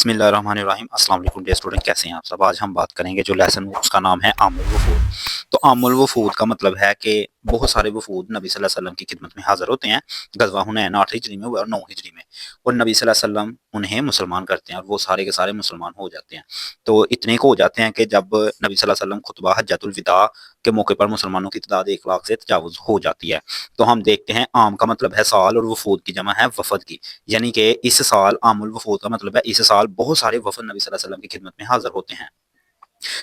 बिस्मिल्लाहिर्रहमानिर्रहीम। अस्सलाम वालेकुम डियर स्टूडेंट, कैसे हैं आप सब। आज हम बात करेंगे जो लेसन उसका नाम है आमुल वफूद। तो आमुल वफूद का मतलब है कि बहुत सारे वफूद नबी सल्लल्लाहु अलैहि वसल्लम की खिदमत में हाजिर होते हैं। गज़वा हुनैन 8 हिजरी में हुआ और 9 हिजरी में, और नबी सल्लल्लाहु अलैहि वसल्लम उन्हें मुसलमान करते हैं और वो सारे के सारे मुसलमान हो जाते हैं। तो इतने को हो जाते हैं कि जब नबी सल्लल्लाहु अलैहि वसल्लम खुतबा हज्जतुल विदा के मौके पर मुसलमानों की तादाद 1 लाख से तजावुज़ हो जाती है। तो हम देखते हैं, आम का मतलब है साल और वफूद की जमा है वफद की, यानी कि इस साल आमुल वफूद का मतलब है इस साल बहुत सारे वफद नबी सल्लल्लाहु अलैहि वसल्लम की खिदमत में हाजिर होते हैं।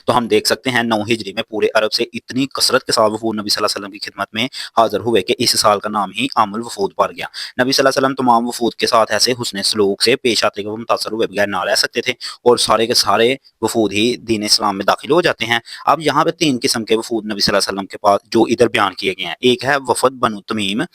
तो हम देख सकते हैं 9 हिजरी में पूरे अरब से इतनी कसरत के साथ वफूद नबी सल्लल्लाहु अलैहि वसल्लम की खिदमत में हाजिर हुए कि इस साल का नाम ही आमुल वफूद पड़ गया। नबी सल्लल्लाहु अलैहि वसल्लम तमाम वफूद के साथ ऐसे हुस्न सलूक से पेश आते कि वो मुतासर हुए बगैर ना रह सकते थे, और सारे के सारे वफूद ही दीन इस्लाम में दाखिल हो जाते हैं। अब यहाँ पे 3 किस्म के वफूद नबी सल्लल्लाहु अलैहि वसल्लम के पास जो इधर बयान किए गए हैं। एक है वफद बनु तमीम,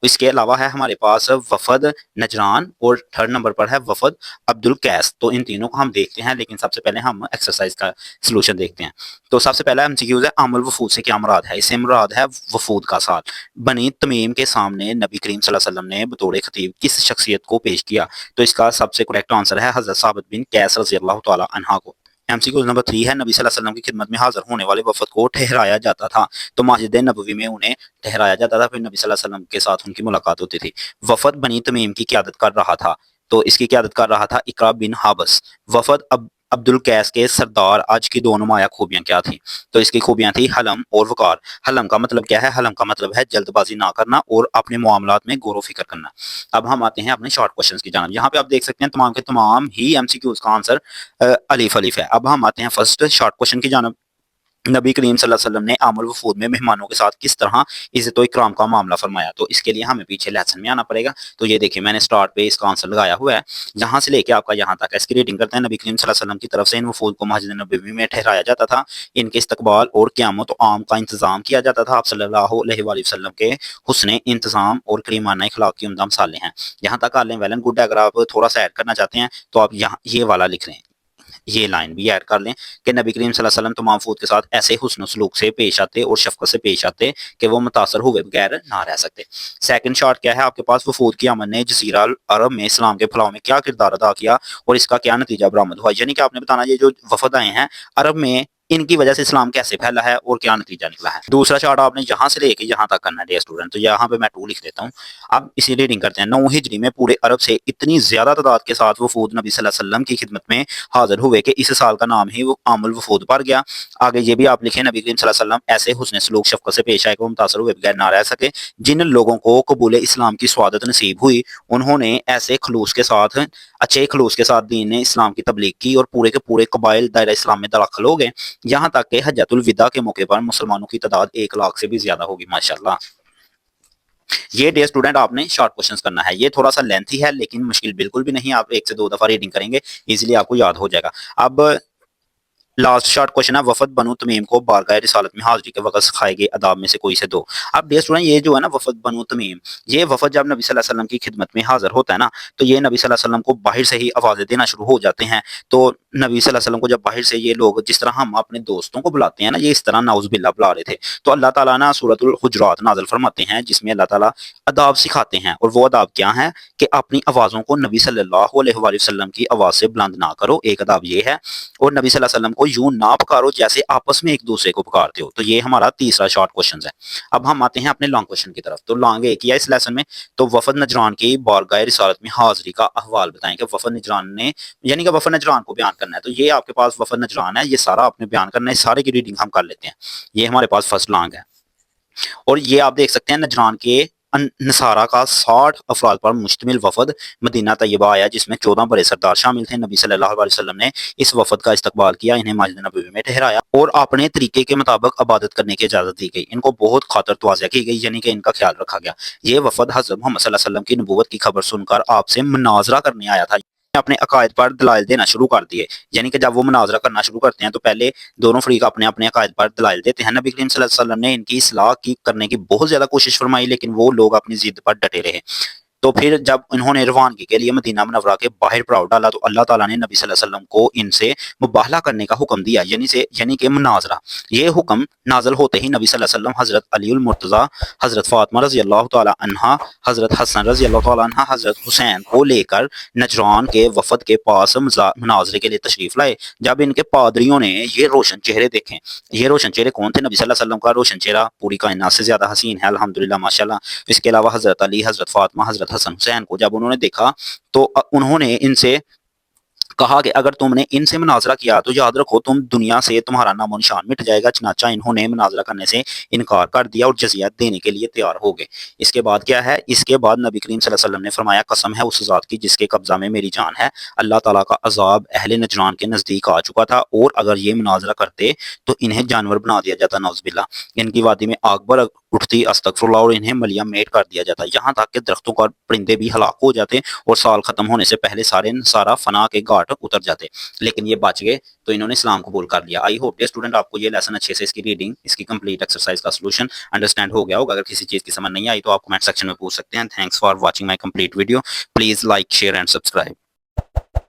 इसके अलावा है हमारे पास वफद नजरान, और थर्ड नंबर पर है वफद अब्दुल कैस। तो इन तीनों को हम देखते हैं, लेकिन सबसे पहले हम एक्सरसाइज का सलूशन देखते हैं। तो सबसे पहला एमसीक्यूज है, आमुल वफूद से क्या मुराद है। इससे मुराद है वफूद का साल। बनी तमीम के सामने नबी करीम सल्लल्लाहु अलैहि वसल्लम ने बतौर खतीब किस शख्सियत को पेश किया। तो इसका सबसे करेक्ट आंसर है हजरत साबित बिन कैस रजी अल्लाह तआला अन्हा को। एमसीक्यू नंबर 3 है, नबी सल्लल्लाहु अलैहि वसल्लम की खिदमत में हाजिर होने वाले वफद को ठहराया जाता था। तो मस्जिद नबवी में उन्हें ठहराया जाता था, फिर नबी सल्लल्लाहु अलैहि वसल्लम के साथ उनकी मुलाकात होती थी। वफद बनी तमीम की क़यादत कर रहा था, तो इसकी क़यादत कर रहा था इकरा बिन हाबस। वफद अब्दुल कैस के सरदार आज की दो नुमाया खूबियां क्या थी। तो इसकी खूबियां थी हलम और वकार। हलम का मतलब क्या है, हलम का मतलब है जल्दबाजी ना करना और अपने मामलात में गौर फिक्र करना। अब हम आते हैं अपने शॉर्ट क्वेश्चंस की जानब। यहाँ पे आप देख सकते हैं तमाम के तमाम ही एमसीक्यूज का आंसर अलीफ अलीफ है। अब हम आते हैं फर्स्ट शॉर्ट क्वेश्चन की जानब। नबी करीम सल्लल्लाहु अलैहि वसल्लम ने आमुल वफूद में मेहमानों के साथ किस तरह इज्जत और इकराम का मामला फरमाया। तो इसके लिए हमें पीछे लेसन में आना पड़ेगा। तो ये देखिए, मैंने स्टार्ट पे इसका आंसर लगाया हुआ है, यहाँ से लेके आपका यहाँ तक। इसकी रेटिंग करते हैं। नबी करीम सल्लल्लाहु अलैहि वसल्लम की तरफ से इन वफूद को मस्जिद नबवी में ठहराया जाता था। इनके इस्तकबाल और क़यामत आम का इंतजाम किया जाता था। आप सल्लल्लाहु अलैहि वसल्लम के हुस्न इंतजाम और करीमाना अखलाक की उम्दा मिसालें हैं। यहाँ तक आल वेल एंड गुड है। अगर आप थोड़ा सा ऐड करना चाहते हैं तो आप यहाँ ये वाला लिख लें, ये लाइन भी ऐड कर लें कि नबी करीम सल्लल्लाहु अलैहि वसल्लम तमाम वफूद के साथ ऐसे हुस्न सलूक से पेश आते और शफकत से पेश आते कि वो मुतासर हुए बगैर ना रह सकते। सेकंड शॉर्ट क्या है आपके पास, वफूद की आमद ने जजीरा अरब में इस्लाम के फैलाव में क्या किरदार अदा किया और इसका क्या नतीजा बरामद हुआ। यानी कि आपने बताना ये जो वफद आए हैं अरब में, इनकी वजह से इस्लाम कैसे फैला है और क्या नतीजा निकला है। दूसरा शॉर्ट आपने यहाँ से लेके यहाँ तक करना है स्टूडेंट। तो यहाँ पे मैं 2 लिख देता हूँ। अब इसी रीडिंग करते हैं। 9 हिजरी में पूरे अरब से इतनी ज्यादा तादाद के साथ वफूद नबी सल्लल्लाहु अलैहि वसल्लम की खिदमत में हाजिर हुए कि इस साल का नाम ही वो आमुल वफूद पड़ गया। आगे ये भी आप लिखें, नबी करीम सल्लल्लाहु अलैहि वसल्लम ऐसे हुस्न सलूक शफकत से पेश आए कि वो मुतासर हुए बगैर ना रह सके। जिन लोगों को कबूल इस्लाम की स्वादत नसीब हुई, उन्होंने ऐसे खलूस के साथ अच्छे खलूस के साथ दीन इस्लाम की तबलीग की और पूरे के पूरे कबाइल दायरा इस्लाम में दाखिल हो गए। यहाँ तक कि हज्जतुल विदा के मौके पर मुसलमानों की तादाद 1 लाख से भी ज्यादा होगी। माशाल्लाह। ये डे स्टूडेंट आपने शॉर्ट क्वेश्चंस करना है। ये थोड़ा सा लेंथी है लेकिन मुश्किल बिल्कुल भी नहीं। आप 1 से 2 दफा रीडिंग करेंगे, इजीली आपको याद हो जाएगा। अब लास्ट शॉर्ट क्वेश्चन है, वफद बनु तमीम को बारगाह रिसालत में हाजिरी के वक्त सिखाए गए अदाब में से कोई से दो। अब डियर स्टूडेंट, ये जो है ना वफद बनु तमीम, ये वफद जब नबी सल्लल्लाहु अलैहि वसल्लम की खिदमत में हाजिर होता है ना, तो ये नबी सल्लल्लाहु अलैहि वसल्लम को बाहर से ही आवाज़ें देना शुरू हो जाते हैं। तो नबी सल्लल्लाहु अलैहि वसल्लम को जब बाहर से ये लोग, जिस तरह हम अपने दोस्तों को बुलाते हैं ना, ये इस तरह नाउज़ुबिल्लाह बुला रहे थे। तो अल्लाह ताला ना सूरतुल हुजुरात नाज़िल फरमाते हैं, जिसमें अल्लाह ताला अदाब सिखाते हैं। और वो अदाब क्या है कि अपनी आवाज़ों को नबी सल्लल्लाहु अलैहि वसल्लम की आवाज़ से बुलंद ना करो, एक अदाब ये है। और नबी सल्लल्लाहु अलैहि वसल्लम को यूं ना पुकारो जैसे आपस में एक दूसरे को पुकारते हो। तो ये हमारा तीसरा शॉर्ट क्वेश्चन है। अब हम आते हैं अपने लॉन्ग क्वेश्चन की तरफ। तो लॉन्ग एक किया इस लेसन में। तो वफद नजरान की बारगाह रिसालत में हाजिरी का अहवाल बताएं कि वफद नजरान ने, यानी कि वफद नजरान को बयान करना है। तो ये आपके पास वफद नजरान है, ये सारा आपने बयान करना है। सारे की रीडिंग हम कर लेते हैं। ये हमारे पास फर्स्ट लॉन्ग है, और ये आप देख सकते हैं नजरान के नसारा का 60 अफराद पर मुश्तमिल वफद मदीना तैयबा आया, जिसमें 14 बड़े सरदार शामिल थे। नबी सल्लल्लाहु अलैहि वसल्लम ने इस वफद का इस्तकबाल किया, इन्हें मस्जिद नबवी में ठहराया और अपने तरीके के मुताबिक इबादत करने की इजाज़त दी गई। इनको बहुत खातर तवाज़ा की गई, यानी कि इनका ख्याल रखा गया। ये वफद हज़रत मोहम्मद सल्लल्लाहु अलैहि वसल्लम की नबूवत की खबर सुनकर आपसे मुनाजरा करने आया था। अपने अकायद पर दलाइल देना शुरू कर दिए, यानी कि जब वो मुनाजरा करना शुरू करते हैं तो पहले दोनों फरीक अपने अपने अकायद पर दलाइल देते हैं। नबी करीम सल्लल्लाहु अलैहि वसल्लम ने इनकी इस्लाह की करने की बहुत ज़्यादा कोशिश फरमाई, लेकिन वो लोग अपनी ज़िद पर डटे रहे। تو پھر جب انہوں نے روانگی کے لیے مدینہ منورہ کے باہر پڑاؤ ڈالا تو اللہ تعالیٰ نے نبی صلی اللہ علیہ وسلم کو ان سے مباہلہ کرنے کا حکم دیا، یعنی کہ مناظرہ۔ یہ حکم نازل ہوتے ہی نبی صلی اللہ علیہ وسلم حضرت علی المرتضیٰ، حضرت فاطمہ رضی اللہ تعالی عنہا، حضرت حسن رضی اللہ تعالی عنہ، حضرت حسین کو لے کر نجران کے وفد کے پاس مناظرے کے لیے تشریف لائے۔ جب ان کے پادریوں نے یہ روشن چہرے دیکھیں، یہ روشن چہرے کون تھے؟ نبی صلی اللہ علیہ وسلم کا روشن چہرہ پوری کائنات سے زیادہ حسین ہے الحمدللہ ماشاءاللہ۔ اس کے علاوہ حضرت علی، حضرت فاطمہ، حضرت حسن حسین کو جب انہوں نے دیکھا تو انہوں نے ان سے کہا کہ اگر تم نے ان سے مناظرہ کیا تو یاد رکھو تم دنیا سے تمہارا نام و نشان مٹ جائے گا۔ چنانچہ انہوں نے مناظرہ کرنے سے انکار کر دیا اور جزیہ دینے کے لیے تیار ہو گئے۔ اس کے بعد کیا ہے؟ اس کے بعد نبی کریم صلی اللہ علیہ وسلم نے فرمایا قسم ہے اس ذات کی جس کے قبضہ میں میری جان ہے، اللہ تعالیٰ کا عذاب اہل نجران کے نزدیک آ چکا تھا، اور اگر یہ مناظرہ کرتے تو انہیں جانور بنا دیا جاتا، نعوذ باللہ، ان کی وادی میں آگ بھڑک اٹھتی، استغفر اللہ، اور انہیں ملیا میٹ کر دیا جاتا، یہاں تک کہ درختوں کا پرندے بھی ہلاک ہو جاتے اور سال ختم ہونے سے پہلے سارا فنا کے گھاٹ اتر جاتے، لیکن یہ بچ گئے تو انہوں نے اسلام قبول کر لیا۔ آئی ہوپ ڈیئر اسٹوڈنٹ آپ کو یہ لیسن اچھے سے، اس کی ریڈنگ، اس کی کمپلیٹ ایکسرسائز کا سولوشن انڈرسٹینڈ ہو گیا ہوگا۔ اگر کسی چیز کی سمجھ نہیں آئی تو آپ کمنٹ سیکشن میں پوچھ سکتے ہیں۔ Thanks for watching my complete video, please like, share and subscribe.